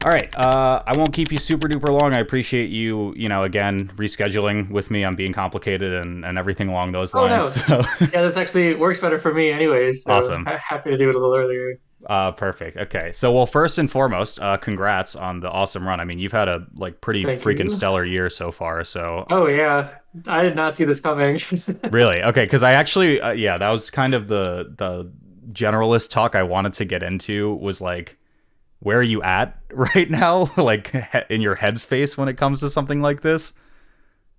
All right. I won't keep you super duper long. I appreciate you, again, rescheduling with me on being complicated and everything along those Oh lines. no, So yeah, that's actually works better for me anyways. So awesome. happy to do it a little earlier. Perfect. Okay. So, well, first and foremost, congrats on the awesome run. I mean, you've had a pretty Thank freaking you. stellar year so far. So Oh yeah, I did not see this coming. really, okay, because I actually, yeah, that was kind of the generalist talk I wanted to get into was like, where are you at right now, like in your headspace when it comes to something like this?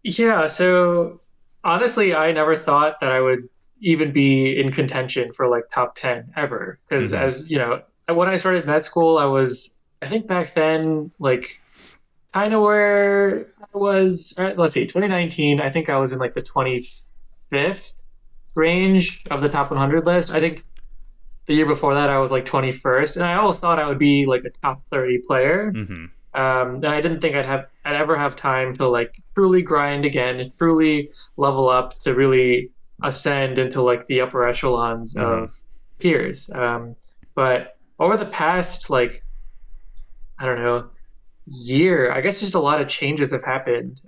Yeah, so honestly, I never thought that I would even be in contention for like top 10 ever. Because Mm-hmm. as you know, when I started med school, I think back then, like kind of where I was, let's see, 2019, I think I was in like the 25th range of the top 100 list. I think the year before that, I was like 21st, and I always thought I would be like a top 30 player. Mm-hmm. And I didn't think I'd ever have time to like truly grind again, truly level up to really ascend into like the upper echelons Mm-hmm. of peers. But over the past like I don't know year, I guess just a lot of changes have happened.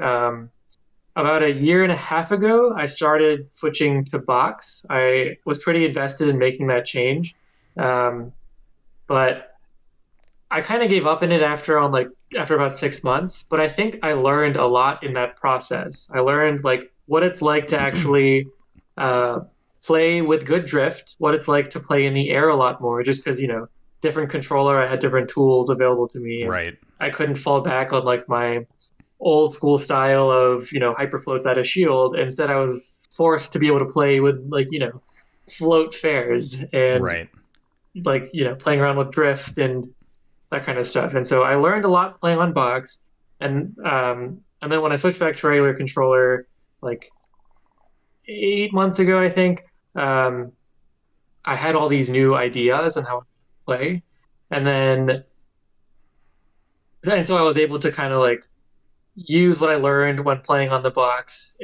About a year and a half ago, I started switching to box. I was pretty invested in making that change, um, but I kind of gave up in it after about 6 months, but I think I learned a lot in that process. I learned like what it's like to actually uh, play with good drift, what it's like to play in the air a lot more, just because, different controller, I had different tools available to me, and Right. I couldn't fall back on like my old school style of, hyperfloat that a shield. Instead, I was forced to be able to play with like, float fairs and Right. like, playing around with drift and that kind of stuff. And so I learned a lot playing on box, and then when I switched back to regular controller, like 8 months ago, I think, um, I had all these new ideas on how to play, and then and so I was able to kind of like use what I learned when playing on the box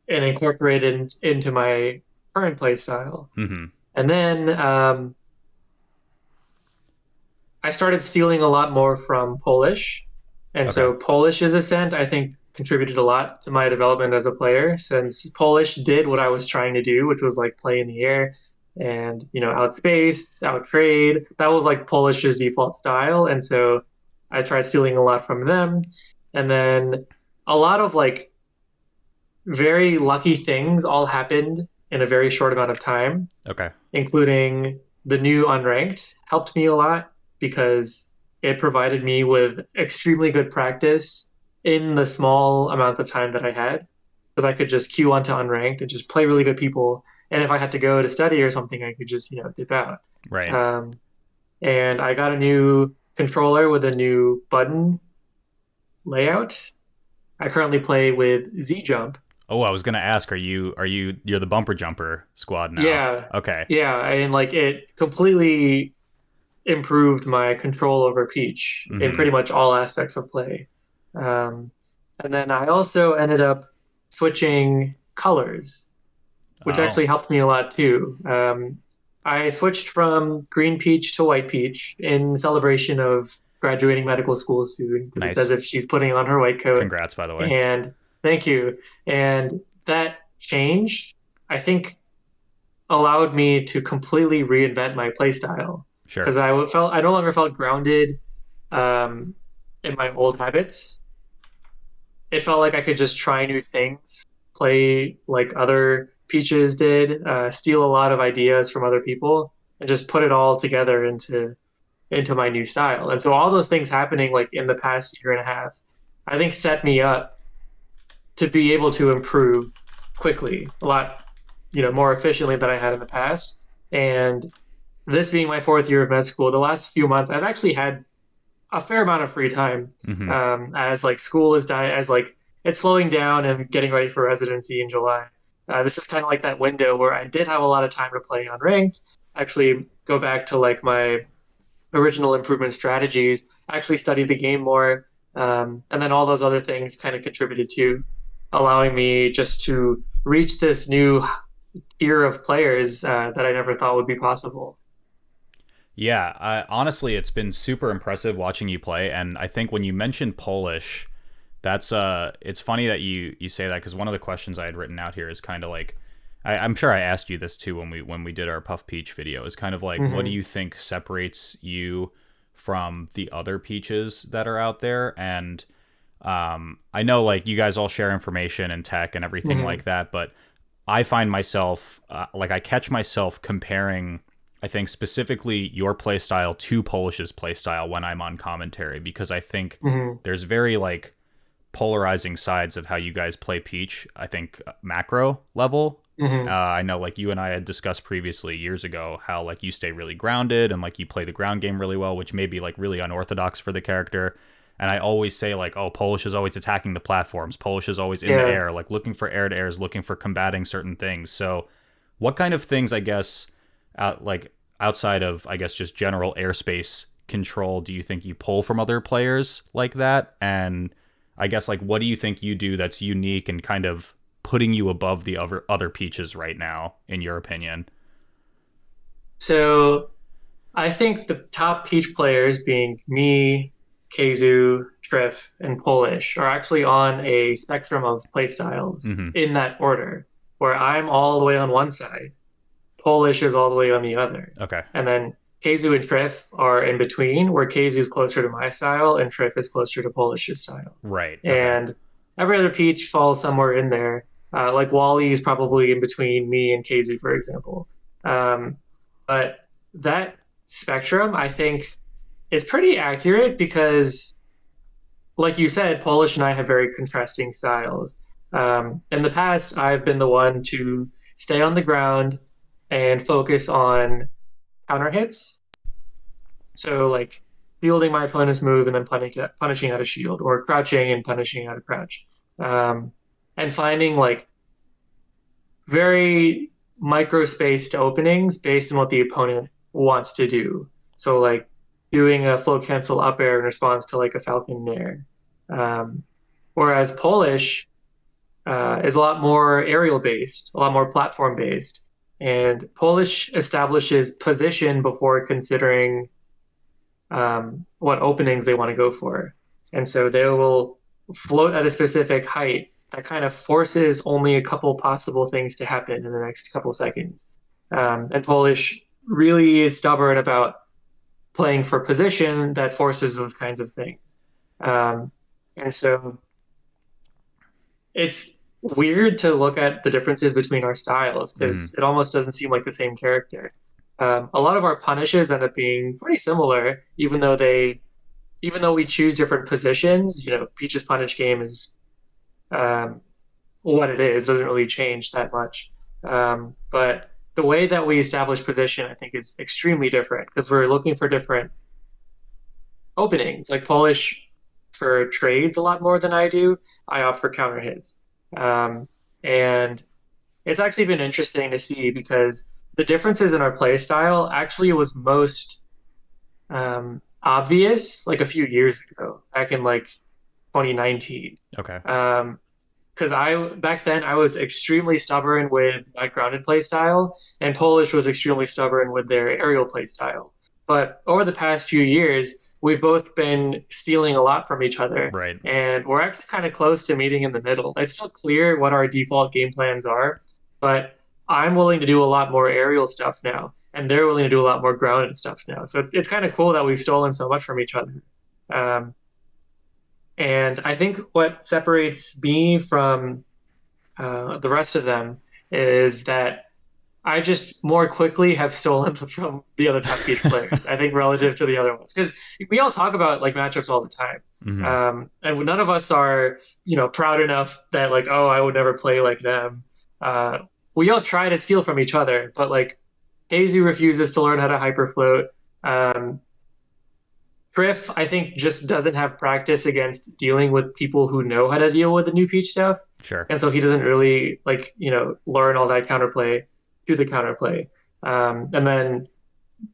and incorporate it into my current play style. Mm-hmm. And then I started stealing a lot more from Polish. And Okay. so Polish's ascent, I think, contributed a lot to my development as a player since Polish did what I was trying to do, which was like play in the air and, outspace, outtrade. That was like Polish's default style. And so I tried stealing a lot from them. And then a lot of like very lucky things all happened in a very short amount of time, Okay. including the new unranked helped me a lot because it provided me with extremely good practice in the small amount of time that I had. Because I could just queue onto unranked and just play really good people. And if I had to go to study or something, I could just, dip out. Right. Um, and I got a new controller with a new button layout. I currently play with Z Jump. Oh, I was gonna ask, you're the bumper jumper squad now? Yeah, Okay. yeah, and like it completely improved my control over Peach in Mm-hmm. pretty much all aspects of play. Um, and then I also ended up switching colors, which Oh, actually helped me a lot too. I switched from green peach to white peach in celebration of graduating medical school soon because it's as nice. if she's putting on her white coat. Congrats, by the way. And thank you. And that change, I think, allowed me to completely reinvent my playstyle Sure. because I no longer felt grounded um, in my old habits. It felt like I could just try new things, play like other Peaches did, steal a lot of ideas from other people, and just put it all together into my new style. And so all those things happening like in the past year and a half, I think set me up to be able to improve quickly, a lot, more efficiently than I had in the past. And this being my fourth year of med school, the last few months I've actually had a fair amount of free time Mm-hmm. as like school is as like it's slowing down and getting ready for residency in July. This is kind of like that window where I did have a lot of time to play unranked, actually go back to like my original improvement strategies, actually study the game more, and then all those other things kind of contributed to allowing me just to reach this new tier of players that I never thought would be possible. Yeah, honestly, it's been super impressive watching you play, and I think when you mentioned Polish, that's it's funny that you say that because one of the questions I had written out here is kind of like, I'm sure I asked you this too when we did our Puff Peach video. Is kind of like, what do Hmm. you think separates you from the other peaches that are out there? And I know like you guys all share information and tech and everything like Hmm. that, but I find myself like I catch myself comparing. I think specifically your playstyle to Polish's playstyle when I'm on commentary because I think Hmm. there's very like polarizing sides of how you guys play Peach. I think macro level. Hmm. I know like you and I had discussed previously years ago how like you stay really grounded and like you play the ground game really well, which may be like really unorthodox for the character. And I always say like, oh, Polish is always attacking the platforms. Polish is always in the Yeah. air, like looking for air to airs, looking for combating certain things. So, what kind of things, I guess, like outside of I guess just general airspace control, do you think you pull from other players like that? And I guess like what do you think you do that's unique and kind of putting you above the other peaches right now, in your opinion? So I think the top Peach players, being me, Keizu, Triff, and Polish, are actually on a spectrum of playstyles Mm-hmm. in that order, where I'm all the way on one side, Polish is all the way on the other. Okay. And then Keizu and Triff are in between, where Keizu is closer to my style and Triff is closer to Polish's style. Right. Okay. And every other Peach falls somewhere in there. Like Wally is probably in between me and Keizu, for example. Um, but that spectrum, I think, is pretty accurate because, like you said, Polish and I have very contrasting styles. In the past, I've been the one to stay on the ground and focus on counter hits. So, like fielding my opponent's move and then punishing out a shield, or crouching and punishing out a crouch, um, and finding like very micro-spaced openings based on what the opponent wants to do. So like doing a flow cancel up air in response to like a falcon nair. Um, whereas Polish is a lot more aerial based, a lot more platform based. And Polish establishes position before considering what openings they want to go for. And so they will float at a specific height that kind of forces only a couple possible things to happen in the next couple seconds. And Polish really is stubborn about playing for position that forces those kinds of things. Um, and so it's weird to look at the differences between our styles Mm-hmm. because it almost doesn't seem like the same character. A lot of our punishes end up being pretty similar, even though we choose different positions. You know, Peach's punish game is um, what it is; doesn't really change that much. But the way that we establish position, I think, is extremely different because we're looking for different openings. Like Polish for trades a lot more than I do. I opt for counter hits, and it's actually been interesting to see because the differences in our play style actually was most obvious like a few years ago, back in like 2019. Okay. Because I back then I was extremely stubborn with my grounded play style, and Polish was extremely stubborn with their aerial play style. But over the past few years, we've both been stealing a lot from each other, Right. and we're actually kind of close to meeting in the middle. It's still clear what our default game plans are, but I'm willing to do a lot more aerial stuff now, and they're willing to do a lot more grounded stuff now. So it's kind of cool that we've stolen so much from each other. Um, and I think what separates me from the rest of them is that I just more quickly have stolen from the other top Peach players, I think, relative to the other ones. Because we all talk about like matchups all the time. Mm-hmm. And none of us are, proud enough that like, oh, I would never play like them. Uh, we all try to steal from each other, but like Hazy refuses to learn how to hyperfloat. Um, Griff, I think, just doesn't have practice against dealing with people who know how to deal with the new Peach stuff, Sure. and so he doesn't really like learn all that counterplay to the counterplay. And then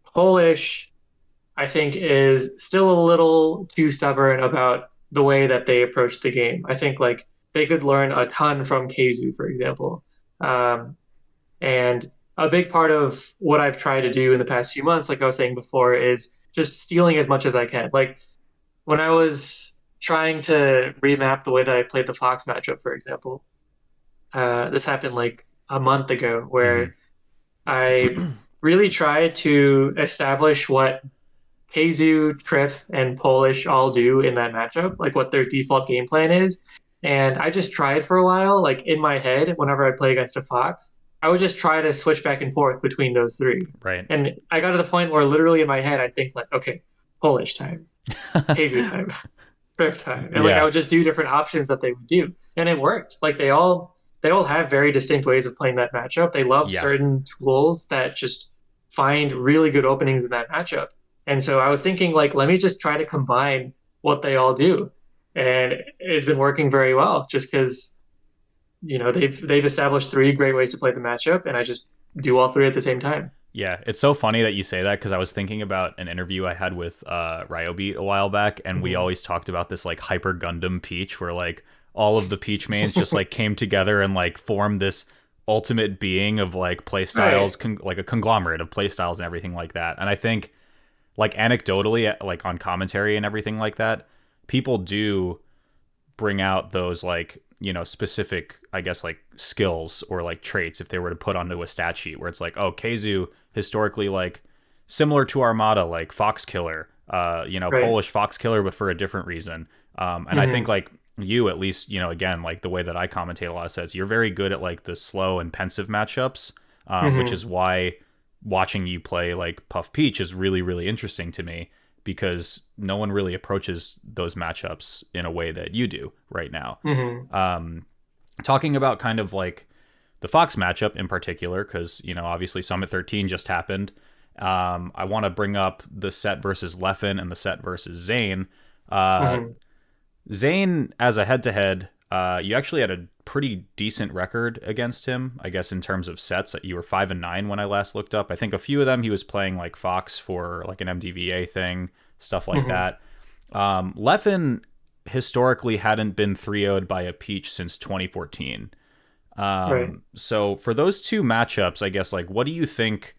Polish, I think, is still a little too stubborn about the way that they approach the game. I think like they could learn a ton from Keizu, for example, and a big part of what I've tried to do in the past few months, like I was saying before, is just stealing as much as I can. Like when I was trying to remap the way that I played the Fox matchup, for example, this happened like a month ago, Hmm. where I really tried to establish what Keizu, Triff, and Polish all do in that matchup, like what their default game plan is. And I just tried for a while, like in my head, whenever I play against a Fox, I would just try to switch back and forth between those three. Right. And I got to the point where literally in my head, I think like, okay, Polish time, Keizu time, Triff time. And like I Yeah. would just do different options that they would do. And it worked. Like they all have very distinct ways of playing that matchup. They love Yeah. certain tools that just find really good openings in that matchup. And so I was thinking, like, let me just try to combine what they all do. And it's been working very well just because, they've established three great ways to play the matchup, and I just do all three at the same time. Yeah, it's so funny that you say that because I was thinking about an interview I had with Ryobeat a while back, and we Mhm. always talked about this like Hyper Gundam Peach, where like all of the Peach mains just like came together and like formed this ultimate being of like play Right. styles, like a conglomerate of play styles and everything like that. And I think like anecdotally, like on commentary and everything like that, people do bring out those like specific, I guess, like skills or like traits if they were to put onto a stat sheet where it's like, oh, Keizu historically like similar to Armada, like Fox Killer, Right. Polish Fox Killer, but for a different reason. And I think Hmm. like you, at least, again, like the way that I commentate a lot of sets, you're very good at like the slow and pensive matchups, which Hmm. is why watching you play like Puff Peach is really, really interesting to me because no one really approaches those matchups in a way that you do right now. Hmm. Um, Talking about kind of like the Fox matchup in particular, because obviously Summit 13 just happened. I want to bring up the set versus Leffen and the set versus Zane. Uh, Hmm. Zane, as a head-to-head, you actually had a pretty decent record against him. I guess in terms of sets, you were 5-9 when I last looked up. I think a few of them he was playing like Fox for like an MDVA thing, stuff like Hmm. that. Leffen historically hadn't been 3-0'd by a Peach since 2014. Right. So for those two matchups, I guess like what do you think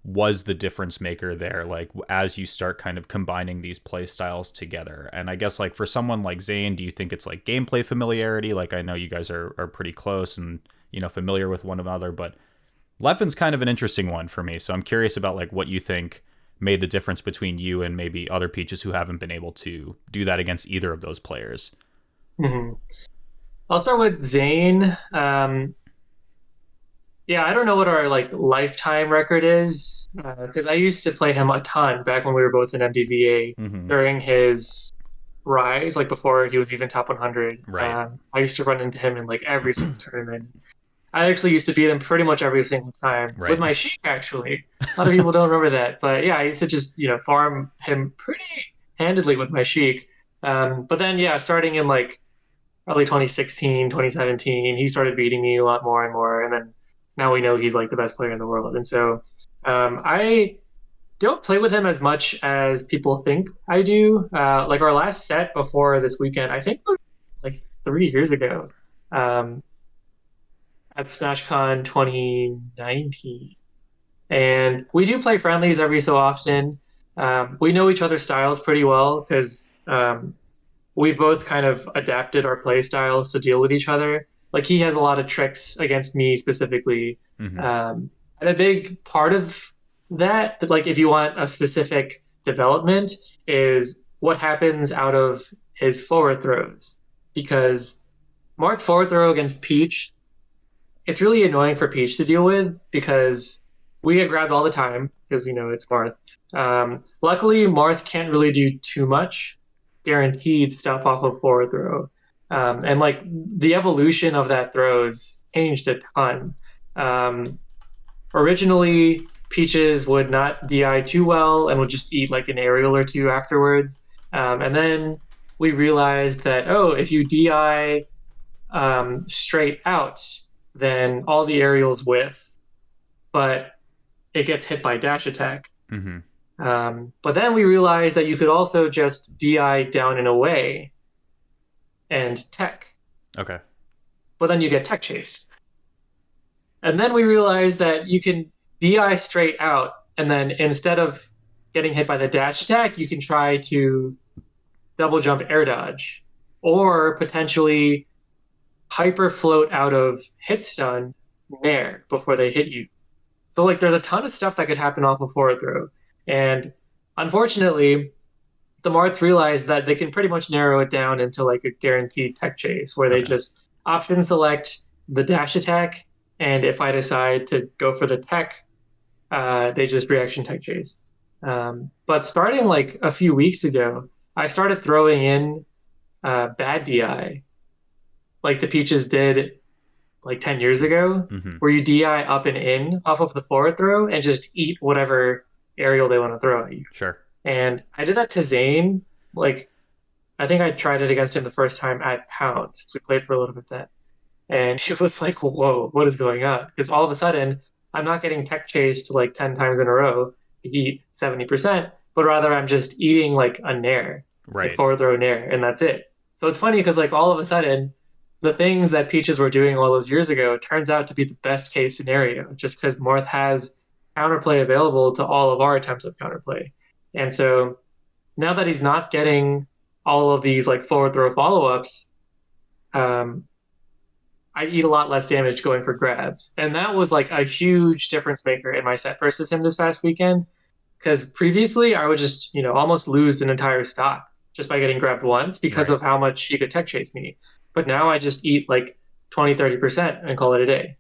was the difference maker there? Like as you start kind of combining these play styles together, and I guess like for someone like Zane, do you think it's like gameplay familiarity? Like I know you guys are pretty close and familiar with one another, but Leffen's kind of an interesting one for me. So I'm curious about like what you think made the difference between you and maybe other Peaches who haven't been able to do that against either of those players. Hmm. I'll start with Zane. Yeah, I don't know what our like lifetime record is because I used to play him a ton back when we were both in MDVA Mm-hmm. during his rise, like before he was even top 100. Right. I used to run into him in like every single tournament. I actually used to beat him pretty much every single time with Right. my Sheik, actually. A lot of people don't remember that, but yeah, I used to just farm him pretty handedly with my Sheik. But then yeah, starting in like early 2016, 2017, he started beating me a lot more and more, and then now we know he's like the best player in the world. And so I don't play with him as much as people think I do. Like our last set before this weekend, I think was like 3 years ago um, at SmashCon 2019. And we do play friendlies every so often. We know each other's styles pretty well because we've both kind of adapted our play styles to deal with each other. Like he has a lot of tricks against me specifically. Mm-hmm. And a big part of that, like if you want a specific development, is what happens out of his forward throws. Because Mart's forward throw against Peach, it's really annoying for Peach to deal with because we get grabbed all the time because we know it's Marth. Luckily, Marth can't really do too much guaranteed stuff off of forward throw. And like the evolution of that throw has changed a ton. Um, Originally, Peaches would not DI too well and would just eat like an aerial or two afterwards. And then we realized that, oh, if you DI straight out, then all the aerials whiff, but it gets hit by dash attack. Mm-hmm. But then we realized that you could also just DI down and away and tech, Okay. but then you get tech chase. And then we realized that you can DI straight out, and then instead of getting hit by the dash attack, you can try to double jump air dodge, or potentially hyper float out of hit stun nair before they hit you. So like there's a ton of stuff that could happen off of forward throw. And unfortunately, the Marts realize that they can pretty much narrow it down into like a guaranteed tech chase where they Okay. just option select the dash attack, and if I decide to go for the tech, they just reaction tech chase. But starting like a few weeks ago, I started throwing in bad DI like the Peaches did like 10 years ago, Mm-hmm. where you DI up and in off of the forward throw and just eat whatever aerial they want to throw at you. Sure. And I did that to Zane. Like, I think I tried it against him the first time at Pound, since we played for a little bit then. And he was like, whoa, what is going on? Because all of a sudden, I'm not getting tech chased like 10 times in a row to eat 70%, but rather I'm just eating like a nair, like Right. forward throw nair, and that's it. So it's funny because like all of a sudden, the things that Peaches were doing all those years ago turns out to be the best case scenario, just because Marth has counterplay available to all of our attempts at counterplay. And so now that he's not getting all of these like forward throw follow ups, um, I eat a lot less damage going for grabs. And that was like a huge difference maker in my set versus him this past weekend. Because previously I would just, almost lose an entire stock just by getting grabbed once because Right. of how much he could tech chase me. But now I just eat like 20, 30% and call it a day.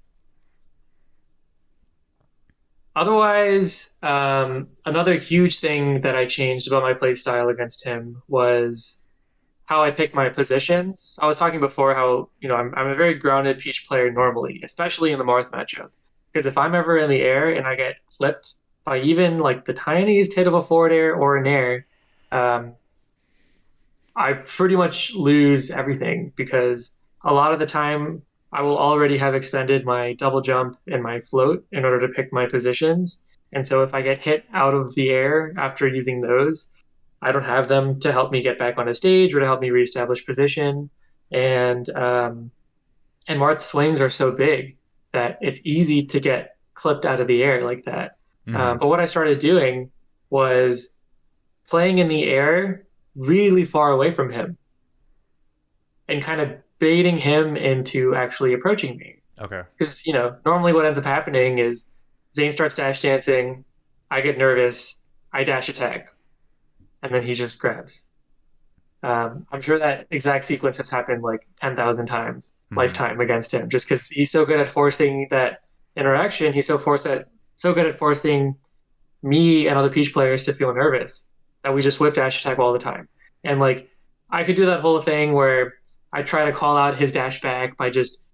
Otherwise, another huge thing that I changed about my play style against him was how I pick my positions. I was talking before how, I'm a very grounded Peach player normally, especially in the Marth matchup. Because if I'm ever in the air and I get clipped by even like the tiniest hit of a forward air or an air, um, I pretty much lose everything because a lot of the time I will already have expended my double jump and my float in order to pick my positions. And so if I get hit out of the air after using those, I don't have them to help me get back on a stage or to help me reestablish position. And Marth's swings are so big that it's easy to get clipped out of the air like that. Mm-hmm. But what I started doing was playing in the air really far away from him and kind of baiting him into actually approaching me. Okay. Because, normally what ends up happening is Zane starts dash dancing, I get nervous, I dash attack, and then he just grabs. I'm sure that exact sequence has happened like 10,000 times Mm-hmm. lifetime against him, just because he's so good at forcing that interaction. He's so good at forcing me and other Peach players to feel nervous that we just whip dash attack all the time. And like I could do that whole thing where I try to call out his dash back by just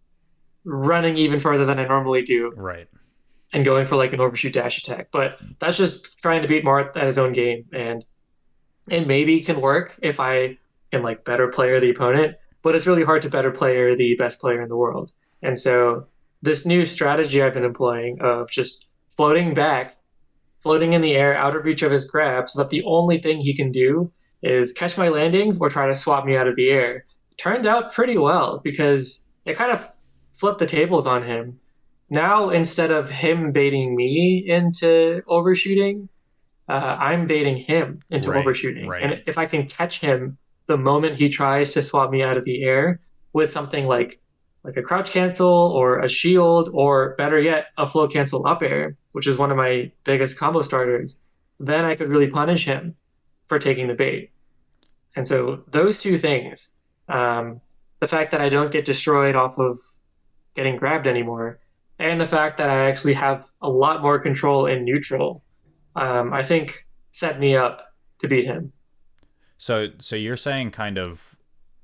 running even further than I normally do Right. and going for like an overshoot dash attack. But that's just trying to beat Marth at his own game, and it maybe can work if I can like better player the opponent, but it's really hard to better player the best player in the world. And so this new strategy I've been employing of just floating back, floating in the air out of reach of his grab so that the only thing he can do is catch my landings or try to swap me out of the air turned out pretty well because it kind of flipped the tables on him. Now, instead of him baiting me into overshooting, I'm baiting him into Right. overshooting. Right. And if I can catch him the moment he tries to swap me out of the air with something like a crouch cancel or a shield or better yet a flow cancel up air, which is one of my biggest combo starters, then I could really punish him for taking the bait. And so those two things, the fact that I don't get destroyed off of getting grabbed anymore, and the fact that I actually have a lot more control in neutral, I think set me up to beat him. So you're saying kind of,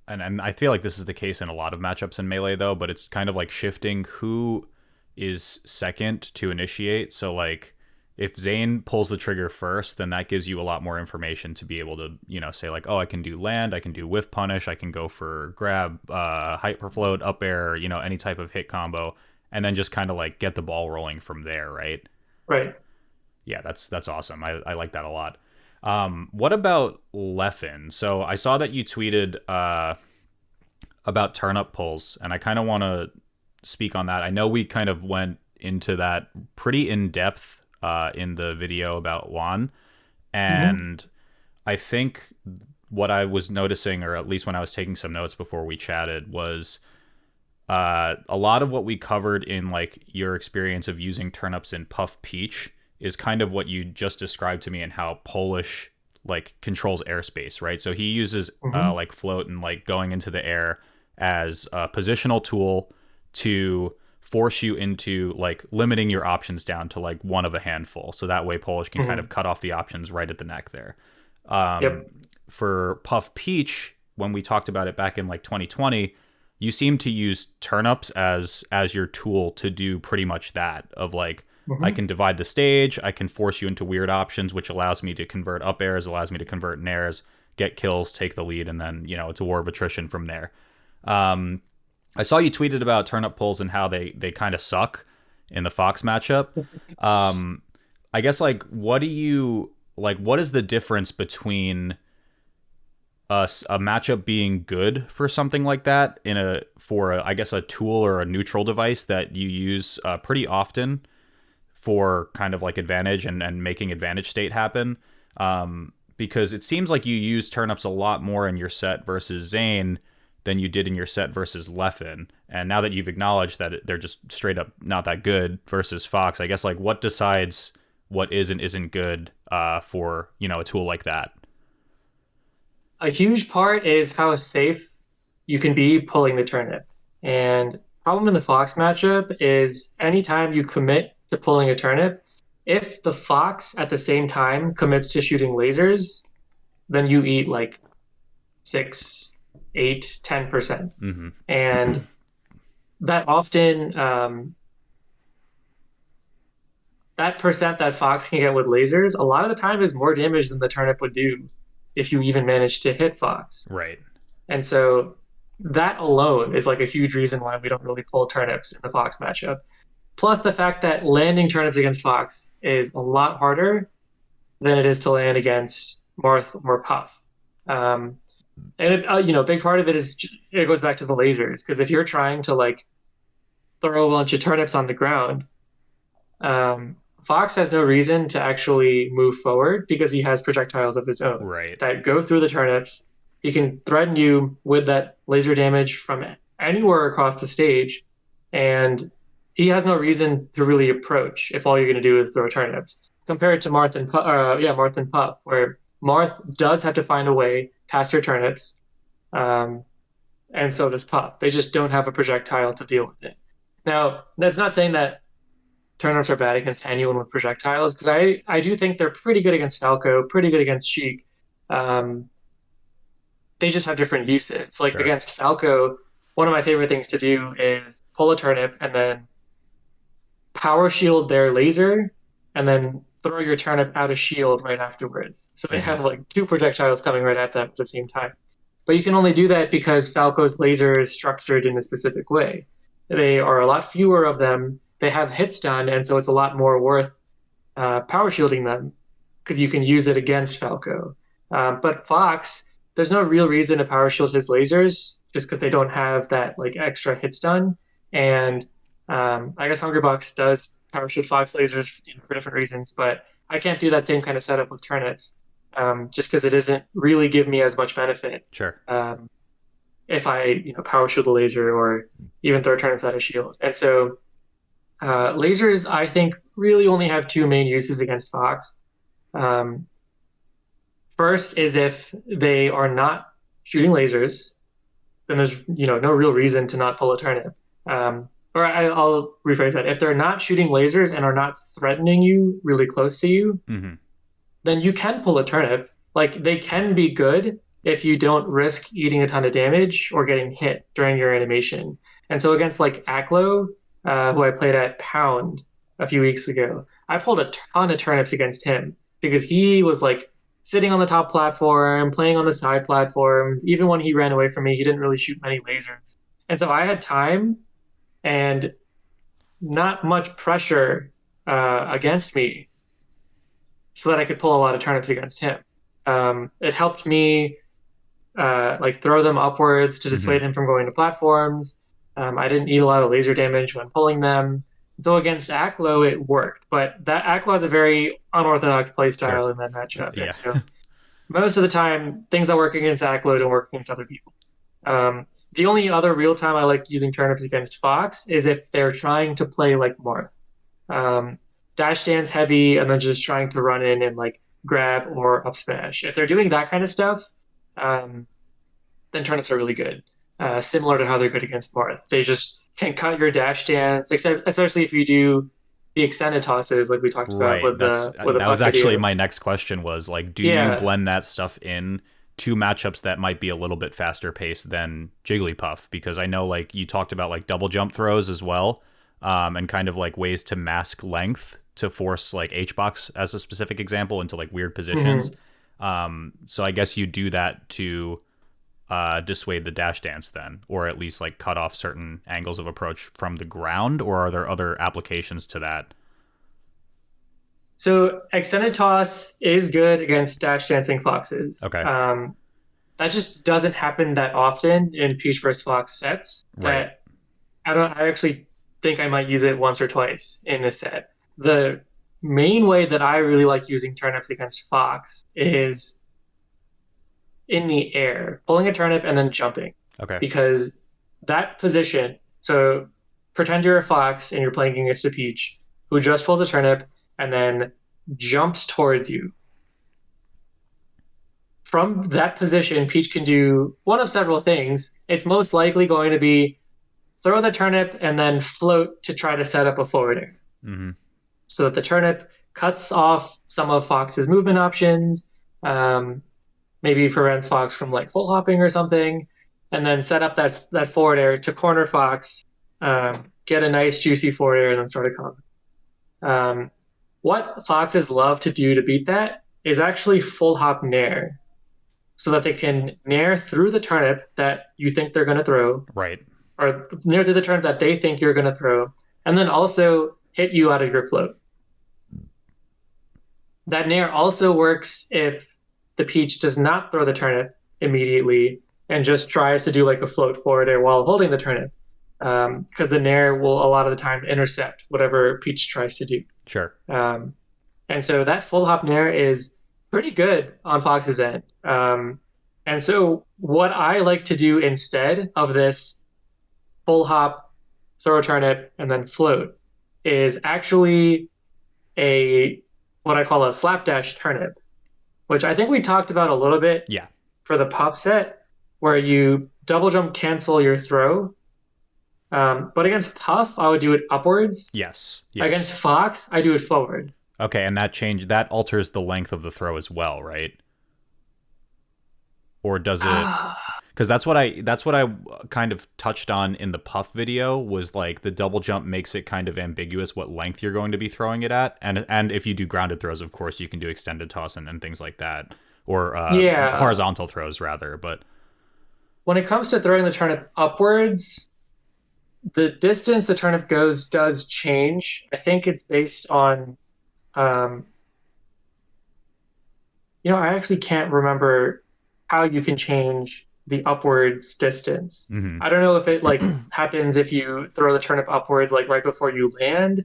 and I feel like this is the case in a lot of matchups in Melee though, but it's kind of like shifting who is second to initiate. So like if Zane pulls the trigger first, then that gives you a lot more information to be able to, say like, oh, I can do land, I can do whiff punish, I can go for grab, hyper float, up air, any type of hit combo, and then just kind of like get the ball rolling from there, right? Right. Yeah, that's awesome. I like that a lot. What about Leffen? So I saw that you tweeted about turnip pulls, and I kind of want to speak on that. I know we kind of went into that pretty in depth in the video about Juan. Hmm. And I think what I was noticing, or at least when I was taking some notes before we chatted, was a lot of what we covered in like your experience of using turnips in Puff Peach is kind of what you just described to me, and how Polish like controls airspace, right? So he uses Hmm. like float and like going into the air as a positional tool to force you into like limiting your options down to like one of a handful. So that way Polish can kind of Hmm. cut off the options right at the neck there. Um, Yep. for Puff Peach, when we talked about it back in like 2020, you seem to use turnips as your tool to do pretty much that, of like, I Hmm. can divide the stage, I can force you into weird options, which allows me to convert up airs, allows me to convert nairs, get kills, take the lead, and then, it's a war of attrition from there. Um, I saw you tweeted about turnip pulls and how they kind of suck in the Fox matchup. Um, I guess like what is the difference between a matchup being good for something like that in I guess a tool or a neutral device that you use pretty often for kind of like advantage and making advantage state happen, because it seems like you use turnips a lot more in your set versus Zane than you did in your set versus Leffen. And now that you've acknowledged that they're just straight up not that good versus Fox, I guess like what decides what is and isn't good for a tool like that? A huge part is how safe you can be pulling the turnip. And problem in the fox matchup is anytime you commit to pulling a turnip, if the fox at the same time commits to shooting lasers, then you eat like 6, 8, 10%. Mm-hmm. And that often, that percent that fox can get with lasers, a lot of the time is more damage than the turnip would do if you even manage to hit fox. Right. And so that alone is like a huge reason why we don't really pull turnips in the Fox matchup. Plus the fact that landing turnips against Fox is a lot harder than it is to land against Marth or Puff. Um, and a big part of it is it goes back to the lasers because if you're trying to like throw a bunch of turnips on the ground, Fox has no reason to actually move forward because he has projectiles of his own Right. that go through the turnips. He can threaten you with that laser damage from anywhere across the stage, and he has no reason to really approach if all you're going to do is throw turnips. Compared to Marth and Puff, where Marth does have to find a way past your turnips, um, and so does Puff. They just don't have a projectile to deal with it. Now, that's not saying that turnips are bad against anyone with projectiles because I do think they're pretty good against Falco, pretty good against Sheik. Um, they just have different uses. Like Sure. against Falco, one of my favorite things to do is pull a turnip and then power shield their laser and then throw your turnip out of shield right afterwards. So they Mm-hmm. have like two projectiles coming right at them at the same time. But you can only do that because Falco's laser is structured in a specific way. They are a lot fewer of them. They have hit stun, and so it's a lot more worth power shielding them because you can use it against Falco. But Fox, there's no real reason to power shield his lasers just because they don't have that like extra hit stun. And I guess Hungrybox does power shield Fox lasers for different reasons, but I can't do that same kind of setup with turnips just because it doesn't really give me as much benefit Sure. um, if I power shield a laser or even throw turnips out of shield. And so lasers, I think, really only have two main uses against Fox. Um, First is if they are not shooting lasers, then there's no real reason to not pull a turnip. I'll rephrase that. If they're not shooting lasers and are not threatening you really close to you, Mm-hmm. then you can pull a turnip. Like they can be good if you don't risk eating a ton of damage or getting hit during your animation. And so against like Aklo, who I played at Pound a few weeks ago, I pulled a ton of turnips against him because he was like sitting on the top platform, playing on the side platforms. Even when he ran away from me, he didn't really shoot many lasers. And so I had time and not much pressure against me so that I could pull a lot of turnips against him. It helped me like throw them upwards to Mm-hmm. dissuade him from going to platforms. I didn't eat a lot of laser damage when pulling them. So against Aklo, it worked, but that Aklo has a very unorthodox Sure. playstyle in that matchup, and Yeah. so most of the time, things that work against Aklo don't work against other people. The only other real time I like using turnips against Fox is if they're trying to play like Marth. Um, Dash stands heavy and then just trying to run in and like grab or up smash. If they're doing that kind of stuff, um, then turnips are really good. Similar to how they're good against Marth. They just can cut your dash stance, except especially if you do the extended tosses like we talked about Right. That's with the that was puff actually video. my next question was like, do you Yeah. blend that stuff in to matchups that might be a little bit faster paced than Jigglypuff? Because I know like you talked about like double jump throws as well, and kind of like ways to mask length to force like H box as a specific example into like weird positions. Hmm. So I guess you do that to dissuade the dash dance then, or at least like cut off certain angles of approach from the ground, or are there other applications to that? So extended toss is good against dash dancing foxes. Okay. That just doesn't happen that often in Peach versus Fox sets. Right. That I don't. I actually think I might use it once or twice in a set. The main way that I really like using turnips against Fox is in the air, pulling a turnip and then jumping, Okay. because that position. So pretend you're a fox and you're playing against a peach who just pulls a turnip and then jumps towards you. From that position, Peach can do one of several things. It's most likely going to be throw the turnip and then float to try to set up a forward air Mm-hmm. so that the turnip cuts off some of Fox's movement options, um, maybe prevents Fox from like full hopping or something, and then set up that forward air to corner Fox, get a nice juicy forward air, and then start a combo. What Foxes love to do to beat that is actually full hop nair, so that they can nair through the turnip that you think they're going to throw, Right. or nair through the turnip that they think you're going to throw, and then also hit you out of your float. That nair also works if the peach does not throw the turnip immediately and just tries to do like a float forward air while holding the turnip, because the nair will a lot of the time intercept whatever peach tries to do. Sure. And so that full hop nair is pretty good on Fox's end. And so what I like to do instead of this full hop, throw a turnip, and then float is actually a what I call a slapdash turnip, which I think we talked about a little bit Yeah. for the puff set, where you double jump cancel your throw. But against puff, I would do it upwards. Yes. Against Yes. fox, I do it forward. Okay, and that alters the length of the throw as well, right? Or does it? Ah, Because that's what I kind of touched on in the puff video was like the double jump makes it kind of ambiguous what length you're going to be throwing it at, and if you do grounded throws, of course, you can do extended toss and things like that, or yeah. horizontal throws rather. But When it comes to throwing the turnip upwards, the distance the turnip goes does change. I think it's based on, um, I actually can't remember how you can change the upwards distance. mm-hmm. I don't know if it like happens if you throw the turnip upwards like right before you land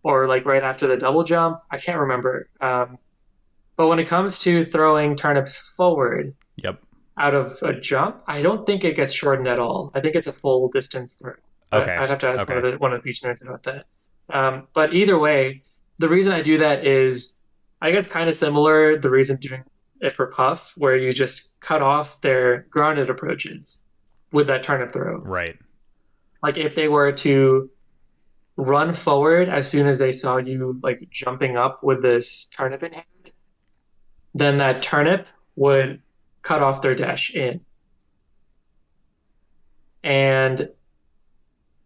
or like right after the double jump. I can't remember. But when it comes to throwing turnips forward Yep. out of a jump, I don't think it gets shortened at all. I think it's a full distance throw. But Okay. I'd have to ask Okay. one of the beach nerds about that. But either way, the reason I do that is I guess kind of similar. The reason doing it for Puff, where you just cut off their grounded approaches with that turnip throw. Right. Like if they were to run forward as soon as they saw you like jumping up with this turnip in hand, then that turnip would cut off their dash in. And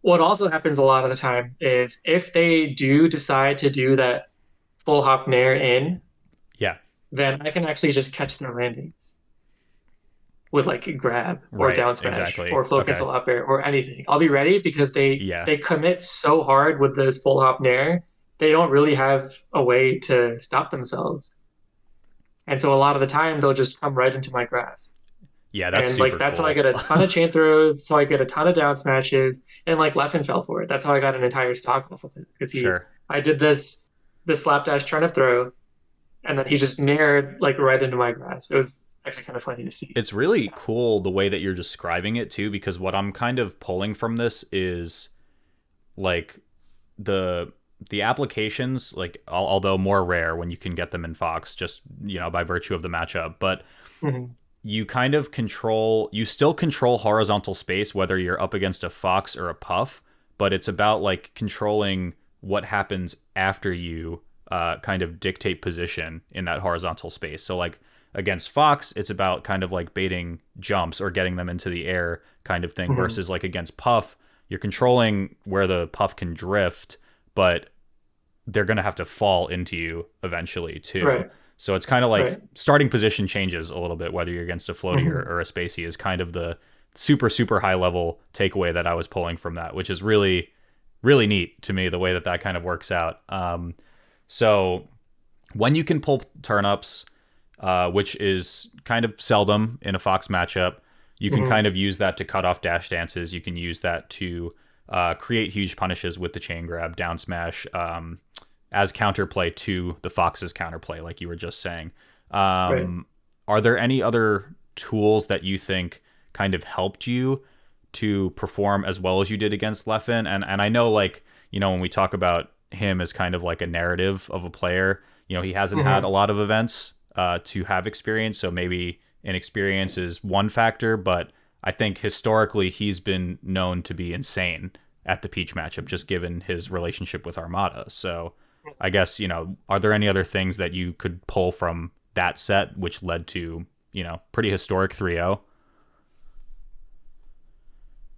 what also happens a lot of the time is if they do decide to do that full hop nair in, Yeah. then I can actually just catch their landings with like a grab or Right. down smash Exactly. or flow Okay. cancel up air or anything. I'll be ready because Yeah. they commit so hard with this full hop nair, they don't really have a way to stop themselves. And so a lot of the time they'll just come right into my grass. Yeah, that's And like super that's how I cool. get a ton of chain throws, so I get a ton of down smashes, and like Leffen fell for it. That's how I got an entire stock off of it because he Sure. I did this slapdash turnip throw, and then he just nared like right into my grasp. It was actually kind of funny to see. It's really cool the way that you're describing it too, because what I'm kind of pulling from this is like the the applications, like although more rare when you can get them in Fox, just by virtue of the matchup, but Hmm. you still control horizontal space whether you're up against a Fox or a Puff, but it's about like controlling what happens after you kind of dictate position in that horizontal space. So like against Fox, it's about kind of like baiting jumps or getting them into the air kind of thing, Hmm. versus like against Puff, you're controlling where the Puff can drift, but they're going to have to fall into you eventually too. Right, So it's kind of like right. starting position changes a little bit whether you're against a floaty Hmm. or a spacey is kind of the super super high level takeaway that I was pulling from that, which is really really neat to me the way that that kind of works out. So when you can pull turnips, which is kind of seldom in a Fox matchup, you can Hmm. kind of use that to cut off dash dances. You can use that to create huge punishes with the chain grab, down smash, as counterplay to the Fox's counterplay, like you were just saying. Right. Are there any other tools that you think kind of helped you to perform as well as you did against Leffen? And I know, like, when we talk about him as kind of like a narrative of a player, he hasn't had a Hmm. lot of events to have experience, so maybe inexperience is one factor, but I think historically he's been known to be insane at the Peach matchup, just given his relationship with Armada. So I guess, are there any other things that you could pull from that set which led to, pretty historic 3-0?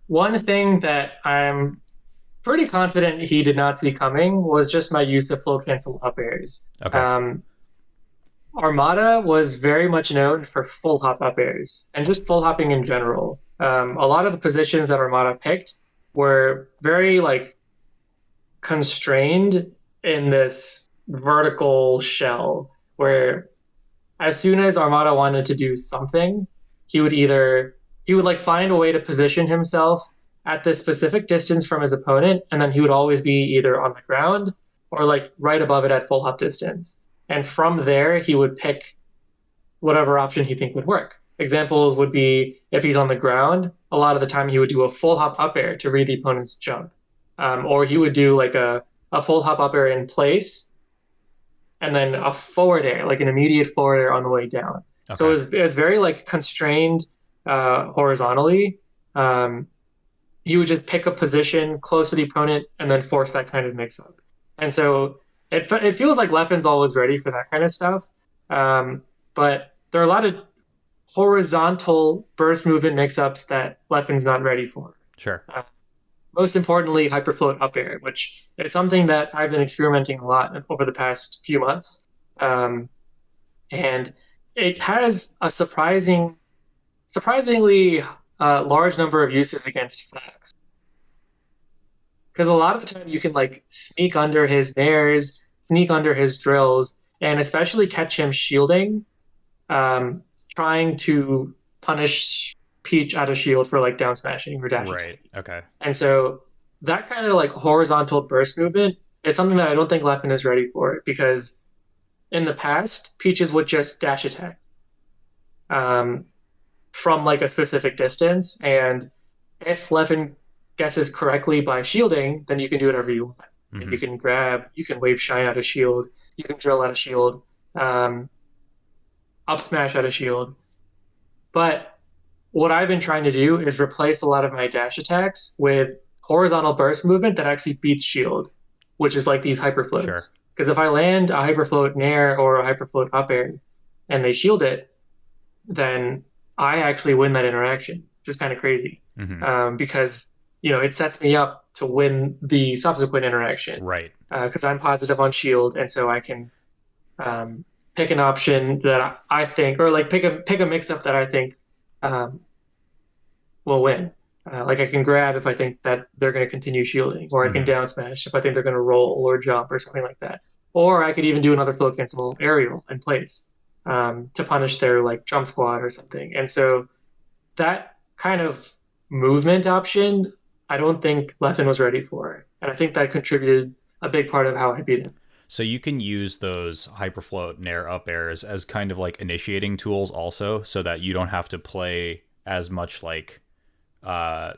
One thing that I'm pretty confident he did not see coming was just my use of flow cancel up airs. Okay. Um, Armada was very much known for full hop up airs and just full hopping in general. A lot of the positions that Armada picked were very like constrained in this vertical shell where as soon as Armada wanted to do something, he would either he would like find a way to position himself at this specific distance from his opponent, and then he would always be either on the ground or like right above it at full hop distance. And from there, he would pick whatever option he think would work. Examples would be if he's on the ground, a lot of the time he would do a full hop up air to read the opponent's jump. Or he would do like a full hop up air in place and then a forward air, like an immediate forward air on the way down. So Okay. it was very like constrained horizontally. Um, you would just pick a position close to the opponent and then force that kind of mix up. And so it feels like Leffen's always ready for that kind of stuff. But there are a lot of horizontal burst movement mix ups that Leffen's not ready for. Sure. Uh, Most importantly, hyperfloat up air, which is something that I've been experimenting a lot over the past few months. Um, and it has a surprisingly large number of uses against Flax. Because a lot of the time you can like sneak under his nairs, sneak under his drills, and especially catch him shielding, um, trying to punish Peach out of shield for like down smashing or dash Right. attack. Okay. And so that kind of like horizontal burst movement is something that I don't think Leffen is ready for because in the past, Peaches would just dash attack um, from like a specific distance. And if Leffen guesses correctly by shielding, then you can do whatever you want. And you Hmm. can grab, you can wave shine out of shield, you can drill out of shield, um, up smash out of shield. But what I've been trying to do is replace a lot of my dash attacks with horizontal burst movement that actually beats shield, which is like these Sure. hyperfloats. Because if I land a hyperfloat nair or a hyperfloat up air and they shield it, then I actually win that interaction, which is kind of crazy. Hmm. Because it sets me up to win the subsequent interaction Right. because I'm positive on shield, and so I can um, pick an option that I think, or like pick a mix up that I think um, will win. Like I can grab if I think that they're going to continue shielding, or I can Hmm. down smash if I think they're going to roll or jump or something like that. Or I could even do another float cancel aerial in place to punish their like jump squad or something. And so that kind of movement option, I don't think Leffen was ready for. And I think that contributed a big part of how I beat him. So you can use those hyperfloat nair up airs as kind of like initiating tools also, so that you don't have to play as much like uh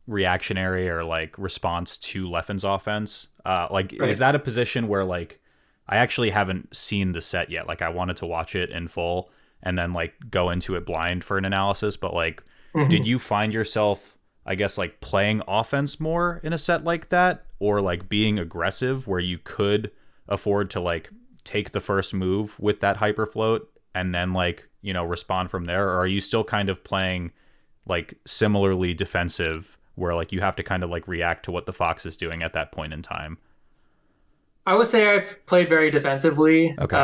reactionary or like response to Leffen's offense. Like is Right. that a position where like I actually haven't seen the set yet. Like I wanted to watch it in full and then like go into it blind for an analysis, but like did Hmm. you find yourself I guess like playing offense more in a set like that or like being aggressive where you could afford to like take the first move with that hyper float and then like, you know, respond from there or are you still kind of playing like similarly defensive where like you have to kind of like react to what the fox is doing at that point in time? I would say I've played very defensively. Okay.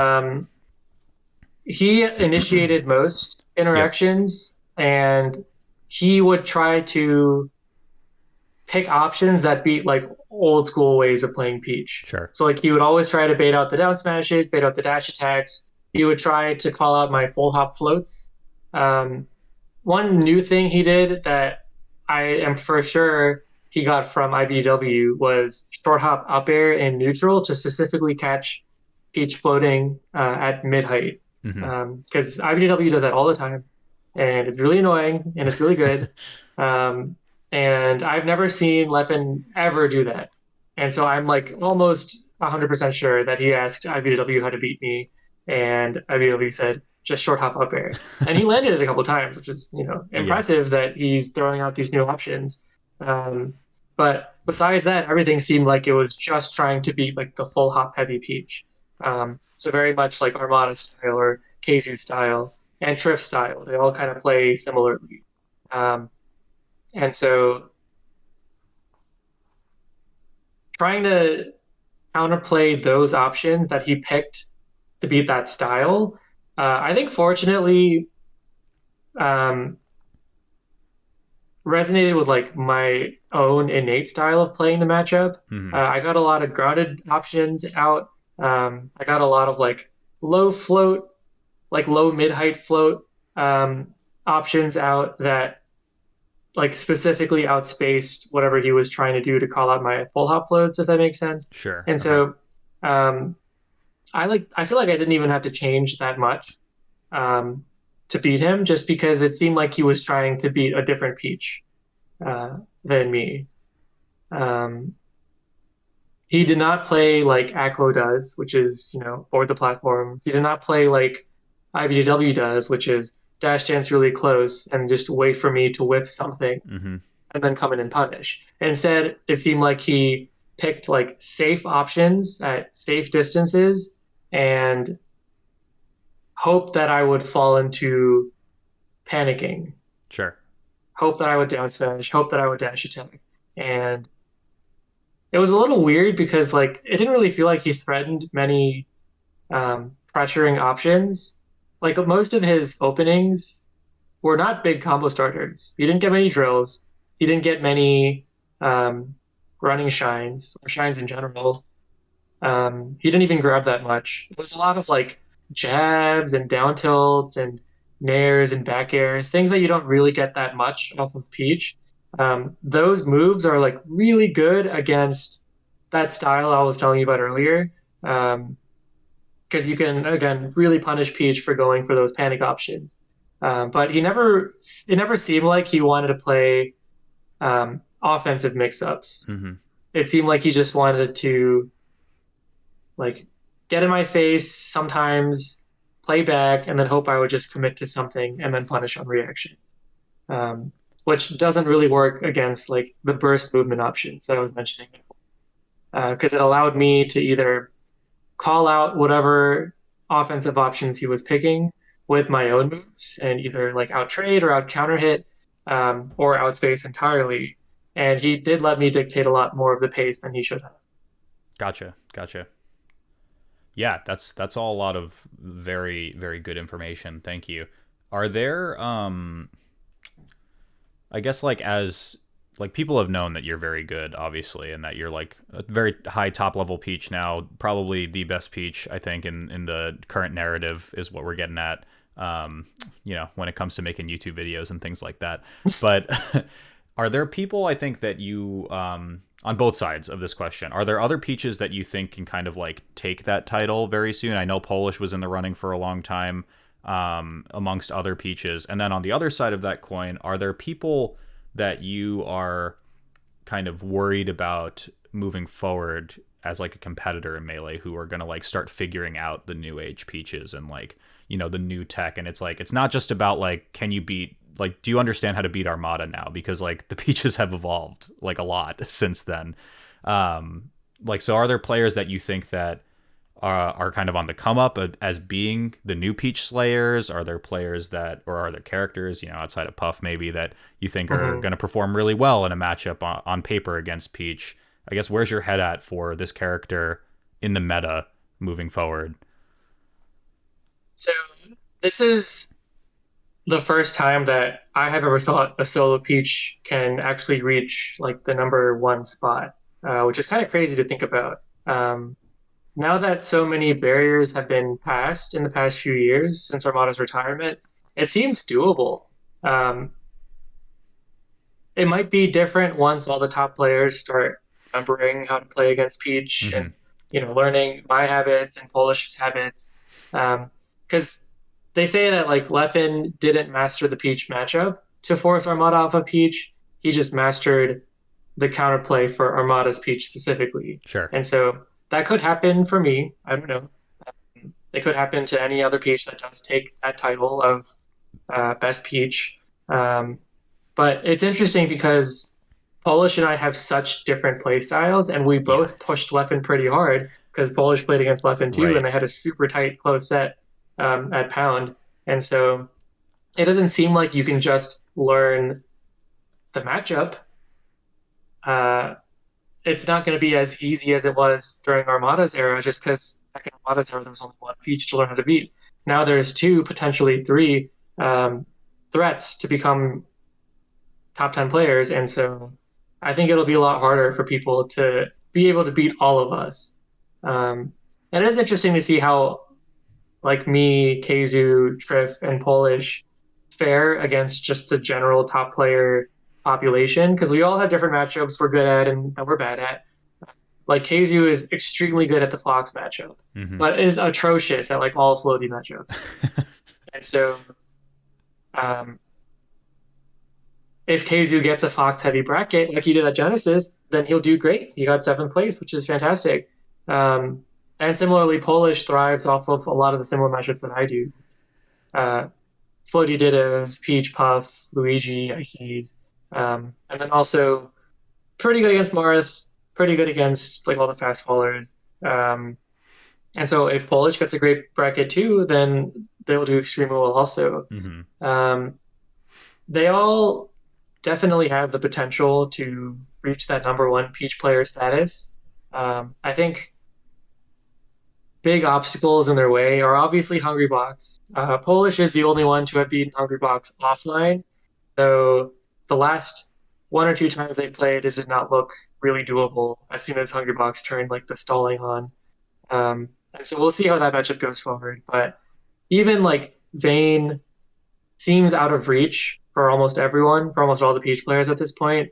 He initiated most Yep. interactions, and he would try to pick options that beat like old school ways of playing Peach. Sure. So like he would always try to bait out the down smashes, bait out the dash attacks. He would try to call out my full hop floats. Um, One new thing he did that I am for sure he got from IBW was short hop up air in neutral to specifically catch Peach floating at mid height. Mhm. Because IBW does that all the time, and it's really annoying and it's really good. Um, and I've never seen Leffen ever do that. And so I'm like almost 100% sure that he asked IBW how to beat me, and IBW said just short hop up air, and he landed it a couple times, which is Yeah. impressive that he's throwing out these new options. But besides that, everything seemed like it was just trying to beat like the full hop heavy Peach. So very much like Armada style or Keizu style and Triff style. They all kind of play similarly. Um, and so trying to counterplay those options that he picked to beat that style, I think fortunately um, resonated with like my own innate style of playing the matchup. Mhm. I got a lot of grounded options out. I got a lot of like low float, like low mid height float options out that like specifically outspaced whatever he was trying to do to call out my full hop floats, if that makes sense. Sure. And Okay. so um, I feel like I didn't even have to change that much um, to beat him, just because it seemed like he was trying to beat a different Peach than me. Um, he did not play like Aklo does, which is, board the platforms. He did not play like IBDW does, which is dash dance really close and just wait for me to whip something Mhm. and then come in and punish. Instead, it seemed like he picked like safe options at safe distances and hoped that I would fall into panicking, Sure. hope that I would down smash, hope that I would dash attack. And it was a little weird because like it didn't really feel like he threatened many pressuring options. Like most of his openings were not big combo starters. He didn't get many drills. He didn't get many um, running shines or shines in general. He didn't even grab that much. It was a lot of like jabs and down tilts and nairs and back airs, things that you don't really get that much off of Peach. Those moves are like really good against that style I was telling you about earlier. Because you can again really punish Peach for going for those panic options. But it never seemed like he wanted to play offensive mix-ups. Mhm. It seemed like he just wanted to like get in my face sometimes, play back, and then hope I would just commit to something and then punish on reaction. Um, which doesn't really work against like the burst movement options that I was mentioning, because it allowed me to either call out whatever offensive options he was picking with my own moves and either like out trade or out counter hit or outspace entirely. And he did let me dictate a lot more of the pace than he should have. Gotcha. Gotcha. Yeah, that's all a lot of very very good information. Thank you. Are there I guess like as like people have known that you're very good obviously and that you're like a very high top level peach now, probably the best peach I think in the current narrative is what we're getting at. um, when it comes to making YouTube videos and things like that. But are there people, I think, that you, on both sides of this question, are there other Peaches that you think can kind of like take that title very soon? I know Polish was in the running for a long time, amongst other Peaches. And then on the other side of that coin, are there people that you are kind of worried about moving forward as like a competitor in Melee, who are going to like start figuring out the new age Peaches and like, the new tech? And it's like, it's not just about like, can you beat, like, do you understand how to beat Armada now? Because like the Peaches have evolved like a lot since then. Like, so are there players that you think that are kind of on the come up as being the new Peach Slayers? Are there players that, or are there characters, outside of Puff maybe, that you think are going to perform really well in a matchup on paper against Peach? I guess, where's your head at for this character in the meta moving forward? So this is the first time that I have ever thought a solo Peach can actually reach like the number one spot, which is kind of crazy to think about. Now that so many barriers have been passed in the past few years since Armada's retirement, it seems doable. Um, it might be different once all the top players start remembering how to play against Peach Mm-hmm. and learning my habits and Polish's habits. Because they say that like Leffen didn't master the Peach matchup to force Armada off of Peach. He just mastered the counterplay for Armada's Peach specifically. Sure. And so that could happen for me. I don't know. It could happen to any other Peach that does take that title of best Peach. But it's interesting because Polish and I have such different play styles, and we Yeah. both pushed Leffen pretty hard because Polish played against Leffen too, Right. and they had a super tight, close set at Pound. And so it doesn't seem like you can just learn the matchup. It's not going to be as easy as it was during Armada's era, just because back in Armada's era there was only one Peach to learn how to beat. Now there's two, potentially three threats to become top 10 players, and so I think it'll be a lot harder for people to be able to beat all of us. And it is interesting to see how, like me, Keizu, Triff, and Polish fare against just the general top player population, because we all have different matchups we're good at and that we're bad at. Like Keizu is extremely good at the Fox matchup, Mm-hmm. but is atrocious at like all floaty matchups. And so, um, if Keizu gets a Fox heavy bracket like he did at Genesis, then he'll do great. He got seventh place, which is fantastic. And similarly, Polish thrives off of a lot of the similar matchups that I do. Uh, Floaty Dittos, Peach, Puff, Luigi, Ices, and then also pretty good against Marth, pretty good against like all the fast fallers. And so if Polish gets a great bracket too, then they'll do extremely well also. Mm-hmm. They all definitely have the potential to reach that number one Peach player status. I think big obstacles in their way are obviously Hungrybox. Polish is the only one to have beaten Hungrybox offline, though the last one or two times they played, it did not look really doable as soon as Hungrybox turned like the stalling on. And so we'll see how that matchup goes forward. But even like Zane seems out of reach for almost everyone, for almost all the Peach players at this point.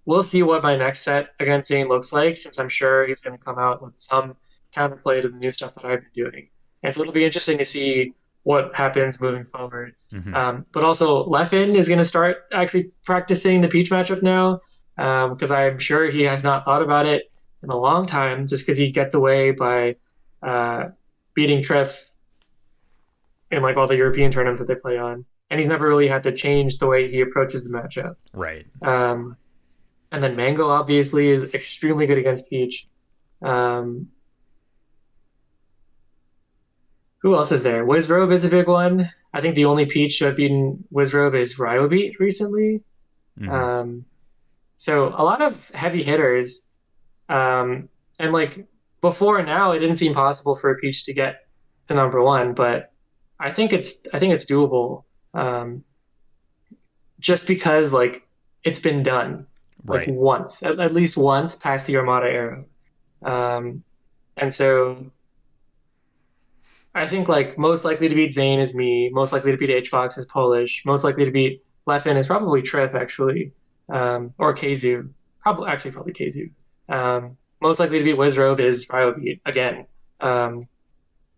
We'll see what my next set against Zane looks like, since I'm sure he's going to come out with some counterplay to the new stuff that I've been doing. And so it'll be interesting to see what happens moving forward. Mm-hmm. But also, Leffen is going to start actually practicing the Peach matchup now, because I'm sure he has not thought about it in a long time, just because he gets away by beating Triff in like all the European tournaments that they play on. And he's never really had to change the way he approaches the matchup. Right. And then Mango obviously is extremely good against Peach. Who else is there? Wizrobe is a big one. I think the only Peach to have beaten Wizrobe is Ryobeat recently. Mm-hmm. So a lot of heavy hitters. And like before now, it didn't seem possible for a Peach to get to number one, but I think it's doable. Just because like it's been done like Right. once, at least once past the Armada era. And so I think like most likely to beat Zane is me. Most likely to beat HBox is Polish. Most likely to beat Leffen is probably Trip actually, or Keizu. Probably Keizu. Most likely to beat Wizrobe is Ryobeat again. Um,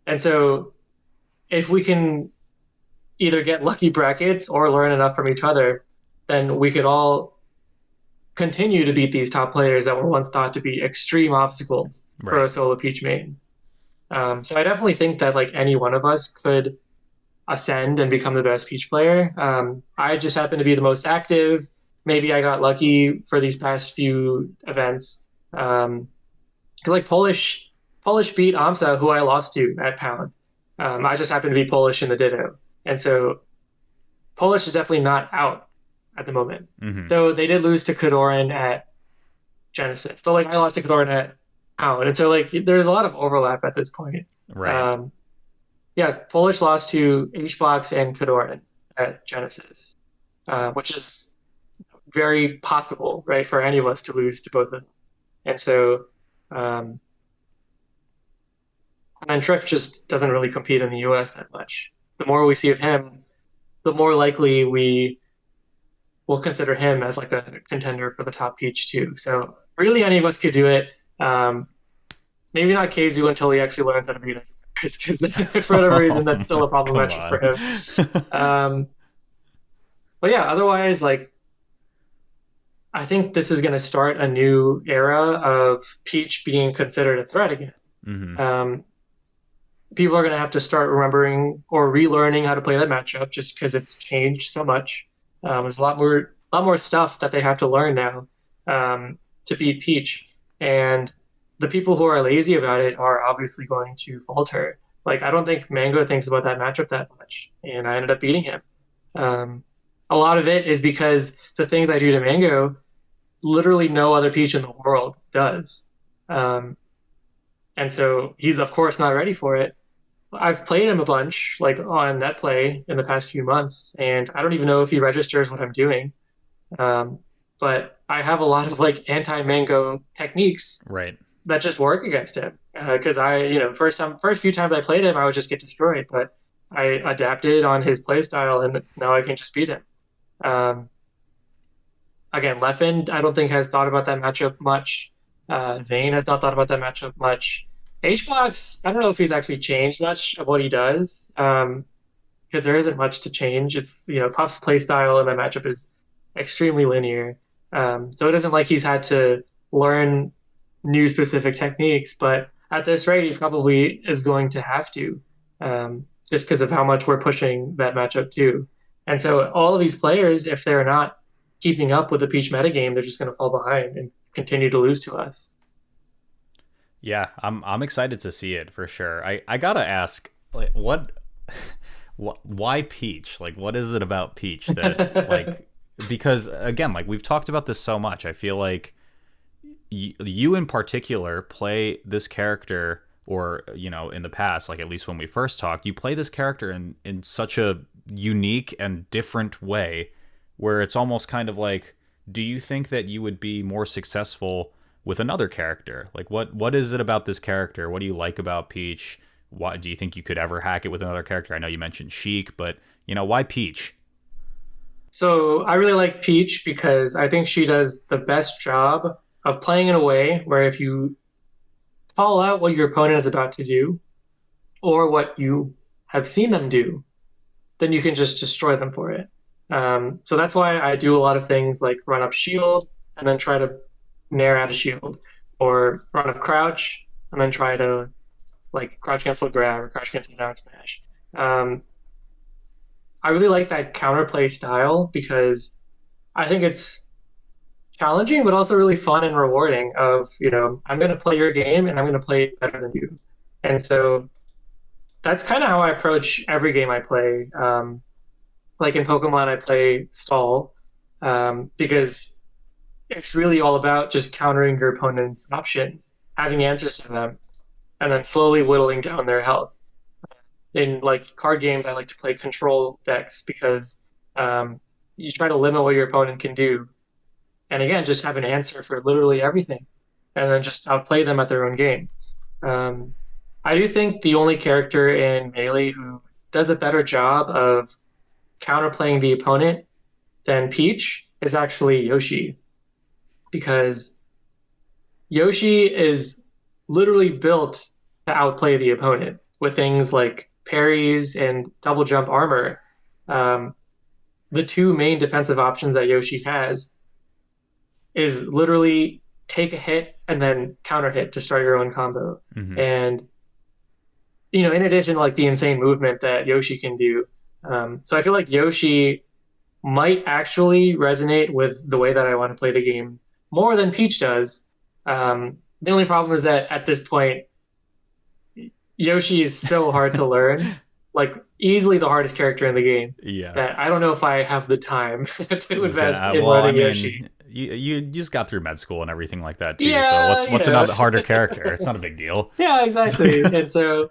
and so if we can either get lucky brackets or learn enough from each other, then we could all continue to beat these top players that were once thought to be extreme obstacles for Right. a solo Peach main. So I definitely think that like any one of us could ascend and become the best Peach player. I just happen to be the most active. Maybe I got lucky for these past few events. Um, 'Cause, like Polish beat Amsa, who I lost to at Pound. I just happened to be Polish in the Ditto, and so Polish is definitely not out at the moment. Hmm. Though they did lose to Kadoran at Genesis. So like I lost to Kadoran at Pound, and so like there's a lot of overlap at this point. Right. Um, yeah, Polish lost to HBox and Kadoran at Genesis, which is very possible, right, for any of us to lose to both of them. And so, um, and Triff just doesn't really compete in the US that much. The more we see of him, the more likely we will consider him as like a contender for the top peach too. So really, any of us could do it. Um, Maybe not Keizu until he actually learns how to beat us, because for whatever reason that's still a problem Come matchup for on. him. Um, but yeah, otherwise, like I think this is going to start a new era of Peach being considered a threat again. Hmm. Um, People are going to have to start remembering or relearning how to play that matchup just because it's changed so much. There's lot more stuff that they have to learn now to beat Peach, and the people who are lazy about it are obviously going to falter. Like I don't think Mango thinks about that matchup that much, and I ended up beating him. Um, a lot of it is because the thing that I do to Mango, literally no other Peach in the world does. Um, and so he's of course not ready for it. I've played him a bunch, like on net play in the past few months, and I don't even know if he registers what I'm doing. Um, but I have a lot of like anti-mango techniques Right. that just work against him. Because first few times I played him, I would just get destroyed, but I adapted on his play style, and now I can just beat him. Um, Again, Leffen, I don't think has thought about that matchup much. Zane has not thought about that matchup much. HBox, I don't know if he's actually changed much of what he does, because there isn't much to change. It's Puff's play style and that matchup is extremely linear. So it isn't like he's had to learn new specific techniques, but at this rate, he probably is going to have to, just because of how much we're pushing that matchup too. And so all of these players, if they're not keeping up with the Peach metagame, they're just going to fall behind and continue to lose to us. Yeah, I'm excited to see it for sure. I gotta ask, like, why Peach? Like, what is it about Peach that like? Because again, like we've talked about this so much, I feel like you in particular play this character, or in the past, like at least when we first talked, you play this character in such a unique and different way, where it's almost kind of like, do you think that you would be more successful with another character? Like what is it about this character? What do you like about Peach? Why do you think you could ever hack it with another character? I know you mentioned Sheik, but why Peach? So I really like Peach because I think she does the best job of playing in a way where if you call out what your opponent is about to do or what you have seen them do, then you can just destroy them for it. So that's why I do a lot of things like run up shield and then try to nair out a shield, or run up crouch and then try to like crouch cancel grab or crouch cancel down smash. Um, I really like that counterplay style because I think it's challenging, but also really fun and rewarding. I'm going to play your game and I'm going to play it better than you. And so that's kind of how I approach every game I play. Like in Pokemon, I play stall because it's really all about just countering your opponent's options, having answers to them, and then slowly whittling down their health. In like card games, I like to play control decks because you try to limit what your opponent can do, and again, just have an answer for literally everything, and then just outplay them at their own game. Um, I do think the only character in Melee who does a better job of counterplaying the opponent than Peach is actually Yoshi, because Yoshi is literally built to outplay the opponent with things like parries and double jump armor. Um, the two main defensive options that Yoshi has is literally take a hit and then counter hit to start your own combo. Hmm. And in addition, like the insane movement that Yoshi can do. So I feel like Yoshi might actually resonate with the way that I want to play the game more than Peach does. The only problem is that at this point, Yoshi is so hard to learn, like easily the hardest character in the game, Yeah. that I don't know if I have the time I to was gonna invest add, in well, I learning Yoshi. mean, you just got through med school and everything like that too. So Yeah, what's another harder character? It's not a big deal. yeah, exactly. And so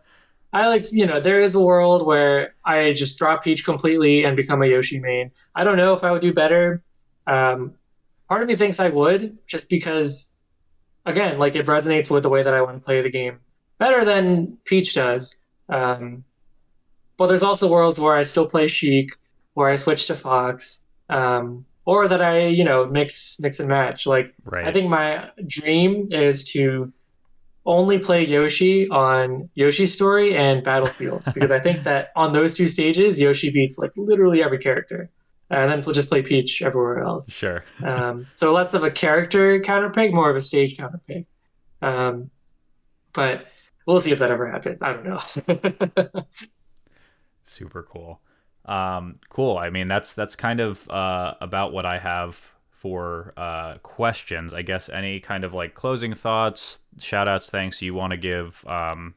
I like, there is a world where I just drop Peach completely and become a Yoshi main. I don't know if I would do better. Um, Part of me thinks I would, just because, again, like it resonates with the way that I want to play the game better than Peach does. Um, but there's also worlds where I still play Sheik, where I switch to Fox, or that I, mix and match. Like I Right. think my dream is to only play Yoshi on Yoshi's Story and Battlefield, because I think that on those two stages, Yoshi beats like literally every character, and then we'll just play Peach everywhere else. Sure. So less of a character counterpick, more of a stage counterpick. Um, but we'll see if that ever happens. I don't know. Super cool. Cool. I mean, that's kind of about what I have for questions. I guess any kind of like closing thoughts, shout outs, thanks you want to give,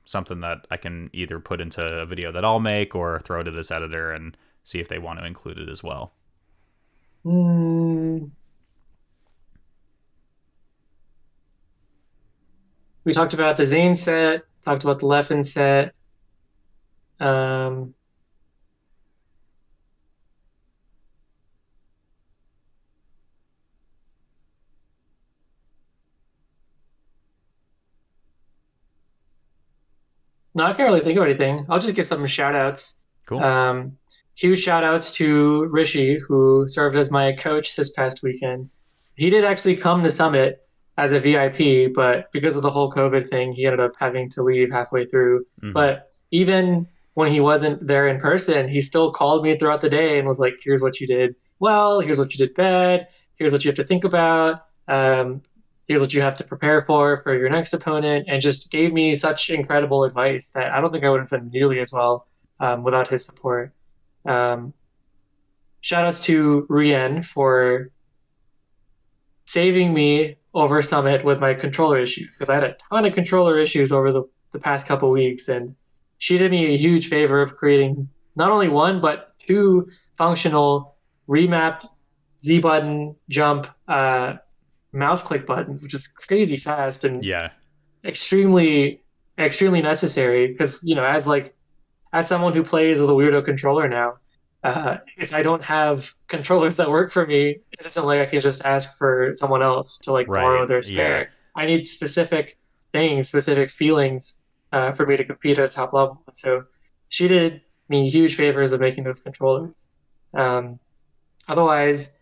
something that I can either put into a video that I'll make or throw to this editor and see if they want to include it as well. Hmm. We talked about the Zane set, talked about the Leffen set. Um, No, I can't really think of anything. I'll just give some shout outs. Cool. Um, Huge shout outs to Rishi, who served as my coach this past weekend. He did actually come to Summit as a VIP, but because of the whole COVID thing, he ended up having to leave halfway through. Hmm. But even when he wasn't there in person, he still called me throughout the day and was like, here's what you did well, here's what you did bad, here's what you have to think about. Here's what you have to prepare for your next opponent, and just gave me such incredible advice that I don't think I would have done nearly as well without his support. Um, Shout outs to Rien for saving me over Summit with my controller issues, because I had a ton of controller issues over the past couple weeks, and she did me a huge favor of creating not only one but two functional remapped Z button jump mouse click buttons, which is crazy fast and Yeah. extremely extremely necessary. Because as someone who plays with a weirdo controller now, if I don't have controllers that work for me, it isn't like I can just ask for someone else to like borrow Right. their Yeah. spare. I need specific things, specific feelings for me to compete at a top level. And so she did me huge favors of making those controllers. Um, Otherwise,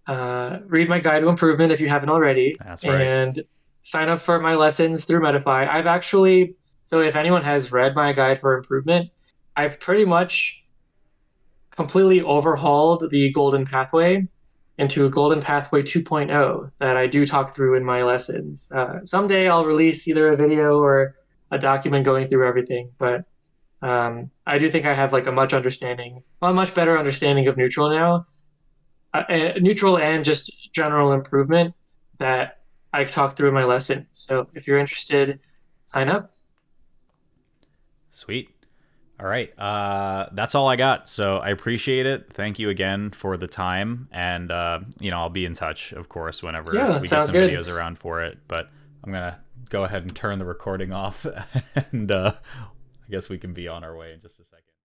read my guide to improvement if you haven't already, That's right. and sign up for my lessons through Medify. So if anyone has read my guide for improvement, I've pretty much completely overhauled the Golden Pathway into a Golden Pathway 2.0 that I do talk through in my lessons. Someday I'll release either a video or a document going through everything, but I do think I have like a much better understanding of neutral now, neutral and just general improvement that I talk through in my lesson. So if you're interested, sign up. Sweet. All right. That's all I got. So I appreciate it. Thank you again for the time. And, I'll be in touch, of course, whenever Yeah, we get sounds some good. videos around for it. But I'm going to go ahead and turn the recording off. And I guess we can be on our way in just a second.